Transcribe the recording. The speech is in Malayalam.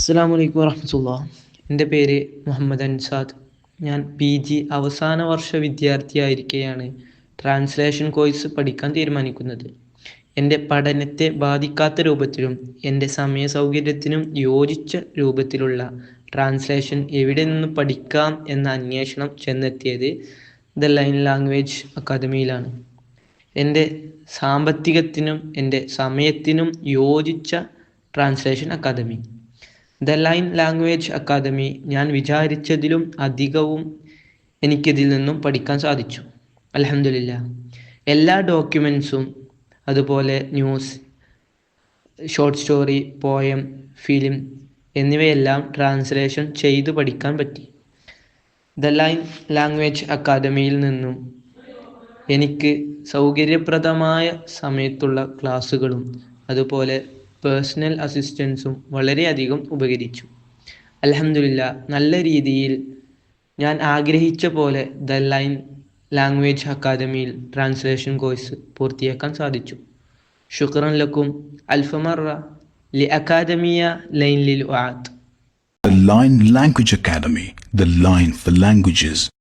അസ്സലാമു അലൈക്കും വറഹ്മത്തുള്ളാഹി. എൻ്റെ പേര് മുഹമ്മദ് അൻസാദ്. ഞാൻ PG അവസാന വർഷ വിദ്യാർത്ഥിയായിരിക്കെയാണ് ട്രാൻസ്ലേഷൻ കോഴ്സ് പഠിക്കാൻ തീരുമാനിക്കുന്നത്. എൻ്റെ പഠനത്തെ ബാധിക്കാത്ത രൂപത്തിലും എൻ്റെ സമയ സൗകര്യത്തിനും യോജിച്ച രൂപത്തിലുള്ള ട്രാൻസ്ലേഷൻ എവിടെ നിന്ന് പഠിക്കാം എന്ന അന്വേഷണം ചെന്നെത്തിയത് ദ ലൈൻ ലാംഗ്വേജ് അക്കാദമിയിലാണ്. എൻ്റെ സാമ്പത്തികത്തിനും എൻ്റെ സമയത്തിനും യോജിച്ച translation academy. The line language academy ഞാൻ വിചാരിച്ചതിലും അധികവും എനിക്കിതിൽ നിന്നും പഠിക്കാൻ സാധിച്ചു. അൽഹംദുലില്ലാഹ്. എല്ലാ ഡോക്യുമെൻസും അതുപോലെ news, short story, poem, film എന്നിവയെല്ലാം ട്രാൻസ്ലേഷൻ ചെയ്തു പഠിക്കാൻ പറ്റി. ദ ലൈൻ ലാംഗ്വേജ് അക്കാദമിയിൽ നിന്നും എനിക്ക് സൗകര്യപ്രദമായ സമയത്തുള്ള ക്ലാസ്സുകളും അതുപോലെ പേഴ്സണൽ അസിസ്റ്റൻസും വളരെയധികം ഉപകരിച്ചു. അൽഹംദുലില്ലാഹ്. നല്ല രീതിയിൽ ഞാൻ ആഗ്രഹിച്ച പോലെ ദ ലൈൻ ലാംഗ്വേജ് അക്കാദമിയിൽ ട്രാൻസ്ലേഷൻ കോഴ്സ് പൂർത്തിയാക്കാൻ സാധിച്ചു. ശുക്രൻ ലക്കും അൽഫ മറ ലി അക്കാദമിയ ലൈൻ ലിൽ ഉആത്ത്. The Line Language Academy, the line for languages.